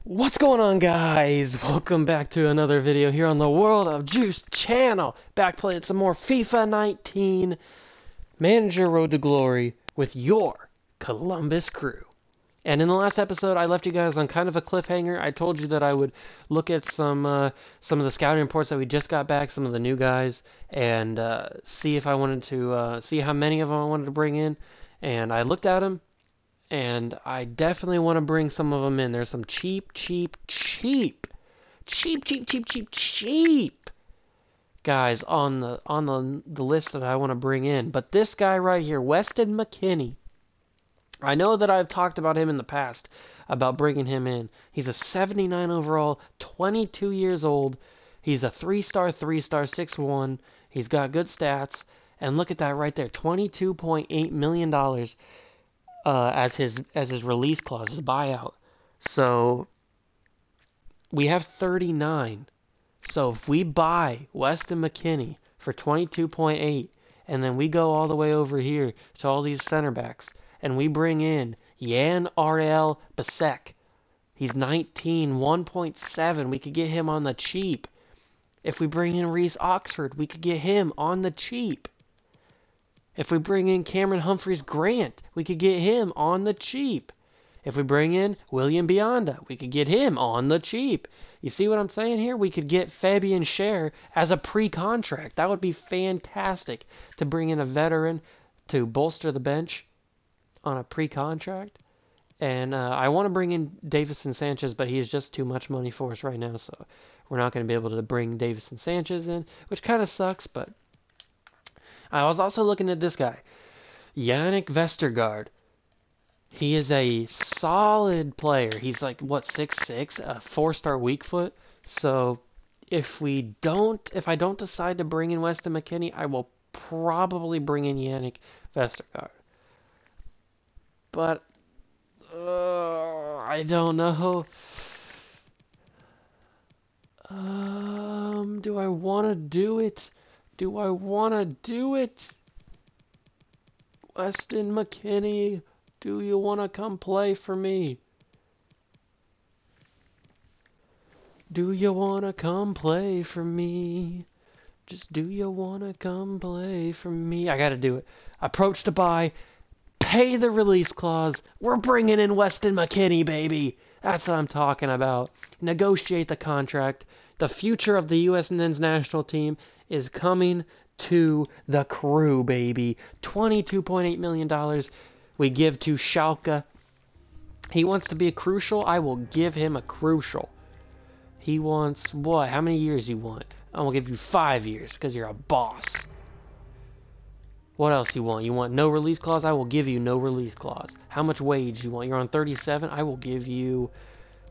What's going on, guys? Welcome back to another video here on the World of Juice channel. Back playing some more FIFA 19 Manager Road to Glory with your Columbus crew. And in the last episode, I left you guys on kind of a cliffhanger. I told you that I would look at some of the scouting reports that we just got back, some of the new guys, and see if I wanted to see how many of them I wanted to bring in. And I looked at them. And I definitely want to bring some of them in. There's some cheap guys on the list that I want to bring in. But this guy right here, Weston McKennie, I know that I've talked about him in the past, about bringing him in. He's a 79 overall, 22 years old. He's a 3-star, 6'1". He's got good stats. And look at that right there, $22.8 million. As his release clause, his buyout. So we have 39. So if we buy Weston McKennie for 22.8, and then we go all the way over here to all these center backs, and we bring in Jan R.L. Basek. He's 19, 1.7. We could get him on the cheap. If we bring in Reece Oxford, we could get him on the cheap. If we bring in Cameron Humphreys-Grant, we could get him on the cheap. If we bring in William Bionda, we could get him on the cheap. You see what I'm saying here? We could get Fabian Schär as a pre-contract. That would be fantastic to bring in a veteran to bolster the bench on a pre-contract. And I want to bring in Davison Sanchez, but he's just too much money for us right now, so we're not going to be able to bring Davison Sanchez in, which kind of sucks, but I was also looking at this guy, Yannick Vestergaard. He is a solid player. He's like, what, 6'6", a 4-star weak foot. So if I don't decide to bring in Weston McKennie, I will probably bring in Yannick Vestergaard. But I don't know. Do I want to do it? Do I want to do it? Weston McKennie, do you want to come play for me? Do you want to come play for me? Just do you want to come play for me? I got to do it. Approach to buy. Pay the release clause. We're bringing in Weston McKennie, baby. That's what I'm talking about. Negotiate the contract. The future of the U.S. men's national team is coming to the crew, baby. $22.8 million we give to Schalke. He wants to be a crucial. I will give him a crucial. He wants what? How many years you want? I will give you 5 years because you're a boss. What else you want? You want no release clause? I will give you no release clause. How much wage you want? You're on 37? I will give you...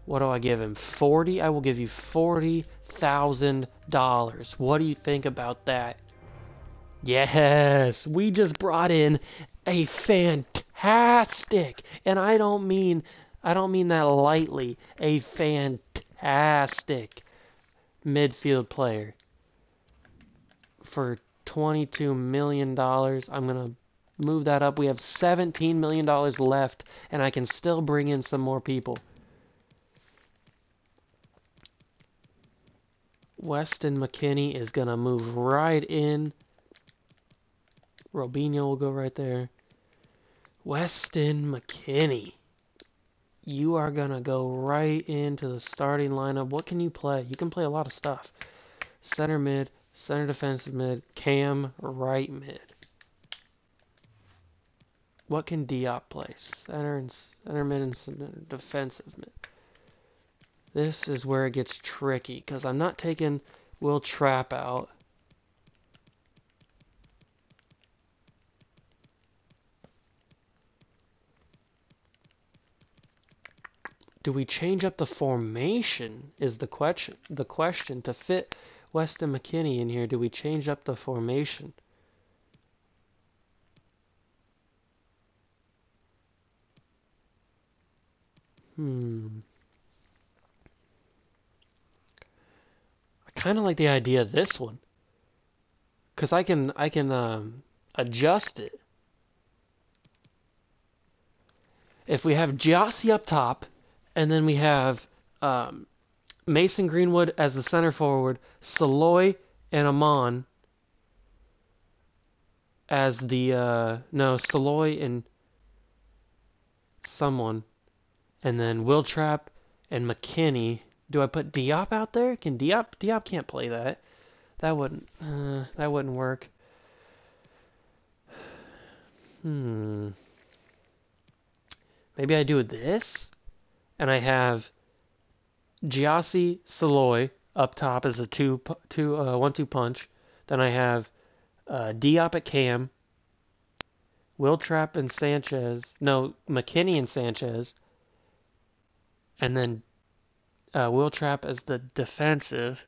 What do I give him? 40? I will give you $40,000. What do you think about that? Yes, we just brought in a fantastic, and I don't mean that lightly, a fantastic midfield player for $22 million. I'm going to move that up. We have $17 million left, and I can still bring in some more people. Weston McKennie is going to move right in. Robinho will go right there. Weston McKennie. You are going to go right into the starting lineup. What can you play? You can play a lot of stuff. Center mid, center defensive mid, cam, right mid. What can Diop play? Center mid and center defensive mid. This is where it gets tricky, because I'm not taking Will Trapp out. Do we change up the formation is the question to fit Weston McKennie in here. Do we change up the formation? Kind of like the idea of this one, because I can adjust it. If we have Giassi up top, and then we have Mason Greenwood as the center forward, Saloy and Amon as the no, Saloy and someone, and then Wiltrap and McKinney. Do I put Diop out there? Can Diop can't play that. That wouldn't work. Maybe I do this, and I have Giassi, Saloy up top as a 1-2 punch. Then I have Diop at cam, Wiltrap and Sanchez. No, McKinney and Sanchez. And then Wiltrap as the defensive.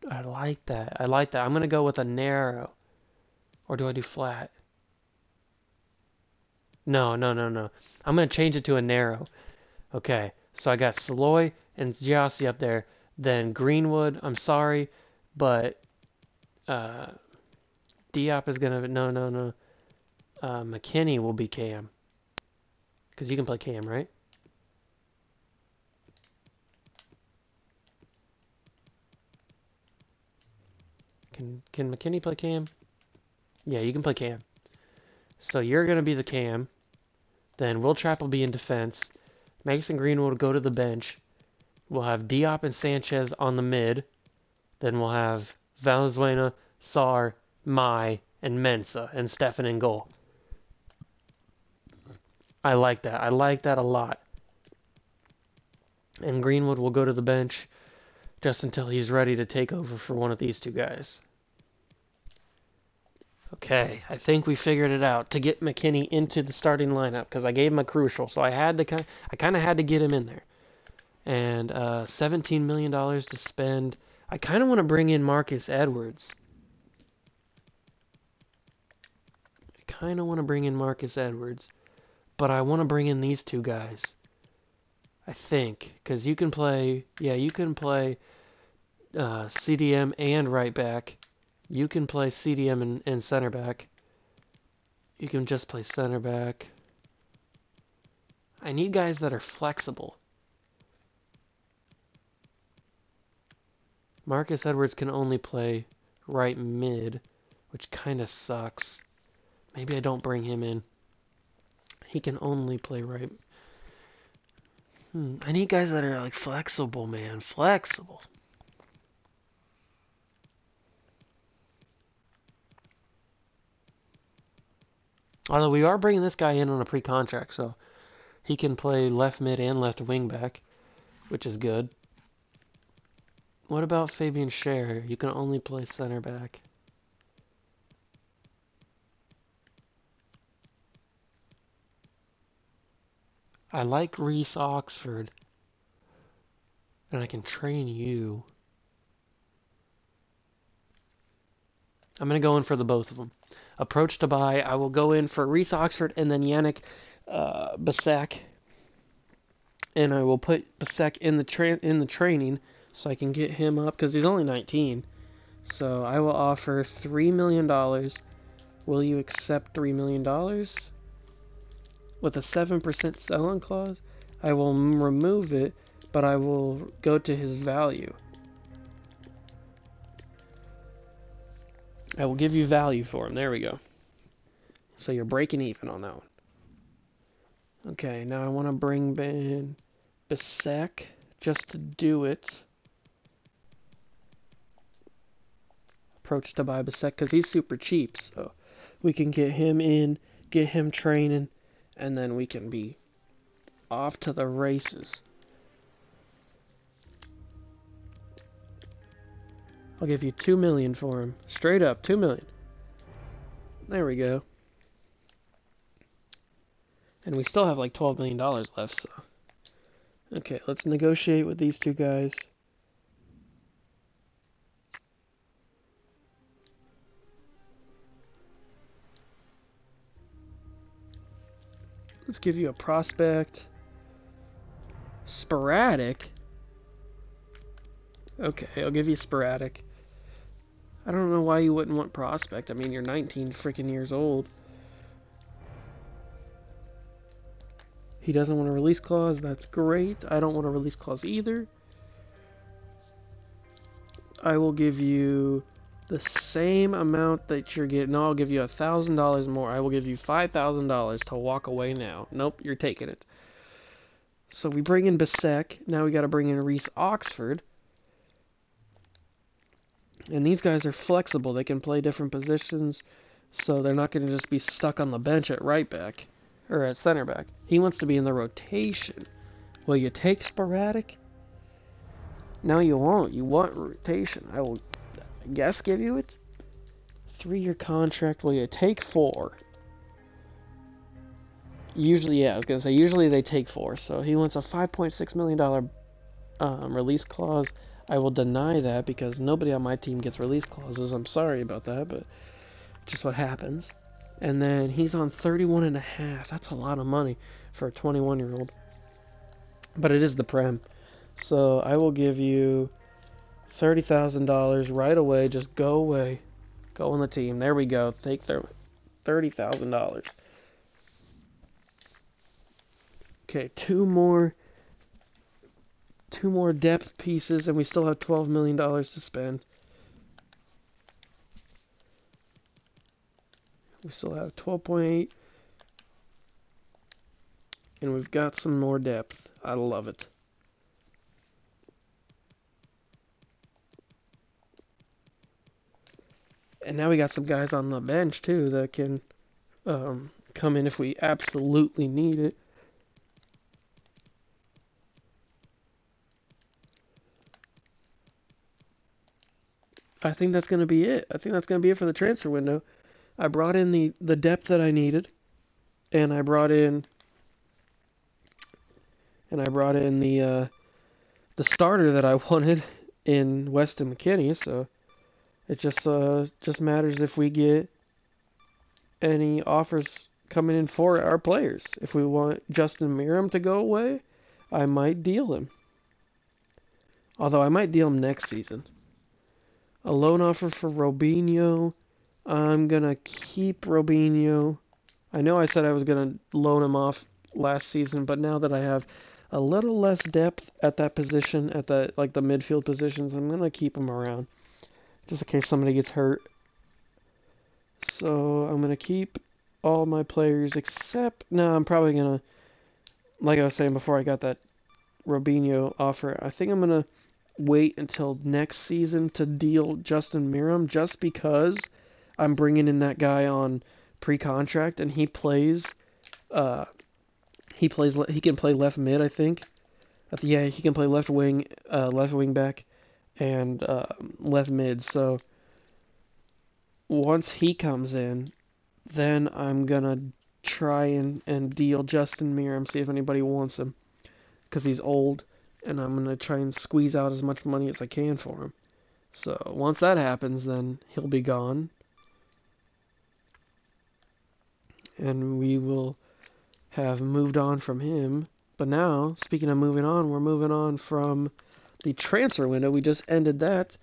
I like that. I'm going to go with a narrow. Or do I do flat? No. I'm going to change it to a narrow. Okay, so I got Saloy and Giassi up there. Then Greenwood, I'm sorry, but Diop is going to... No. McKinney will be cam. Because you can play cam, right? Can McKinney play cam? Yeah, you can play cam. So you're going to be the cam. Then Wiltrap will be in defense. Mason Greenwood will go to the bench. We'll have Diop and Sanchez on the mid. Then we'll have Valenzuela, Sarr, Mai, and Mensa, and Stefan in goal. I like that. I like that a lot. And Greenwood will go to the bench just until he's ready to take over for one of these two guys. Okay, I think we figured it out to get McKinney into the starting lineup because I gave him a crucial, so I kind of had to get him in there. And $17 million to spend. I kind of want to bring in Marcus Edwards. But I want to bring in these two guys. I think, because you can play, CDM and right back. You can play CDM and center back. You can just play center back. I need guys that are flexible. Marcus Edwards can only play right mid, which kind of sucks. Maybe I don't bring him in. He can only play right. I need guys that are like flexible, man. Flexible. Although we are bringing this guy in on a pre-contract, so he can play left mid and left wing back, which is good. What about Fabian Schär? You can only play center back. I like Reece Oxford, and I can train you. I'm going to go in for the both of them. Approach to buy. I will go in for Reece Oxford and then Yannick Basak. And I will put Basak in the training so I can get him up because he's only 19. So I will offer $3 million. Will you accept $3 million? With a 7% sell-on clause? I will remove it, but I will go to his value. I will give you value for him. There we go. So you're breaking even on that one. Okay, now I want to bring in Basak just to do it. Approach to buy Basak because he's super cheap. So we can get him in, get him training, and then we can be off to the races. I'll give you $2 million for him. Straight up, $2 million. There we go. And we still have like $12 million left, so. Okay, let's negotiate with these two guys. Let's give you a prospect. Sporadic? Okay, I'll give you sporadic. I don't know why you wouldn't want prospect. I mean, you're 19 freaking years old. He doesn't want a release clause. That's great. I don't want a release clause either. I will give you the same amount that you're getting. No, I'll give you $1,000 more. I will give you $5,000 to walk away now. Nope, you're taking it. So we bring in Bissek. Now we got to bring in Reese Oxford. And these guys are flexible. They can play different positions. So they're not going to just be stuck on the bench at right back. Or at center back. He wants to be in the rotation. Will you take sporadic? No, you won't. You want rotation. I will, I guess, give you it. 3-year contract. Will you take 4? Usually, yeah, I was going to say, usually they take 4. So he wants a $5.6 million release clause. I will deny that because nobody on my team gets release clauses. I'm sorry about that, but just what happens. And then he's on 31.5. That's a lot of money for a 21-year-old. But it is the Prem. So I will give you $30,000 right away. Just go away. Go on the team. There we go. Take their $30,000. Okay, two more depth pieces, and we still have $12 million to spend. We still have 12.8. And we've got some more depth. I love it. And now we got some guys on the bench, too, that can come in if we absolutely need it. I think that's going to be it. I think that's going to be it for the transfer window. I brought in the depth that I needed, and I brought in the starter that I wanted in Weston McKennie. So it just matters if we get any offers coming in for our players. If we want Justin Miram to go away, I might deal him. Although I might deal him next season. A loan offer for Robinho. I'm going to keep Robinho. I know I said I was going to loan him off last season, but now that I have a little less depth at that position, at the midfield positions, I'm going to keep him around. Just in case somebody gets hurt. So I'm going to keep all my players except... No, I'm probably going to... Like I was saying before I got that Robinho offer, I think I'm going to wait until next season to deal Justin Miram, just because I'm bringing in that guy on pre-contract, and he plays, he can play left mid, I think. Yeah, he can play left wing back, and left mid. So once he comes in, then I'm gonna try and deal Justin Miram, see if anybody wants him, because he's old, and I'm gonna try and squeeze out as much money as I can for him. So once that happens, then he'll be gone. And we will have moved on from him. But now, speaking of moving on, we're moving on from the transfer window. We just ended that.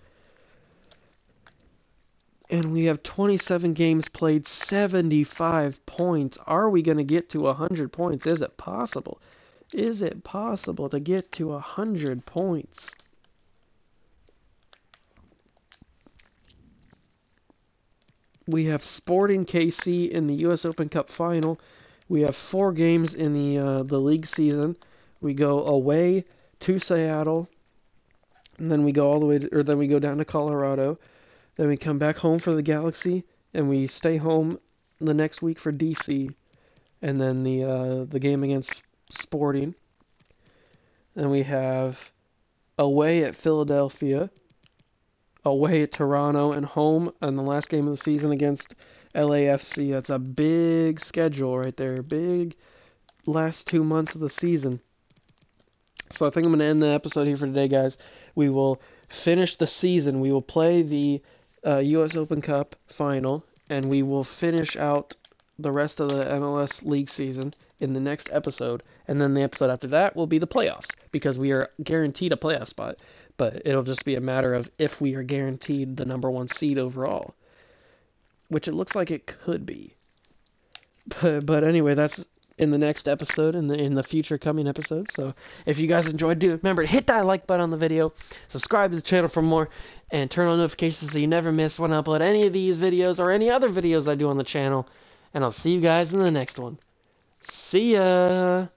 And we have 27 games played, 75 points. Are we going to get to 100 points? Is it possible? Is it possible to get to 100 points? We have Sporting KC in the U.S. Open Cup final. We have 4 games in the league season. We go away to Seattle, and then we go all the way then we go down to Colorado. Then we come back home for the Galaxy, and we stay home the next week for DC, and then the game against Sporting. Then we have away at Philadelphia, away at Toronto, and home on the last game of the season against LAFC. That's a big schedule right there. Big last 2 months of the season. So I think I'm going to end the episode here for today, guys. We will finish the season. We will play the U.S. Open Cup final, and we will finish out the rest of the MLS league season in the next episode. And then the episode after that will be the playoffs, because we are guaranteed a playoff spot. But it'll just be a matter of if we are guaranteed the #1 seed overall, which it looks like it could be. But anyway, that's in the next episode, in the future coming episodes. So if you guys enjoyed, remember to hit that like button on the video, subscribe to the channel for more, and turn on notifications so you never miss when I upload any of these videos or any other videos I do on the channel. And I'll see you guys in the next one. See ya!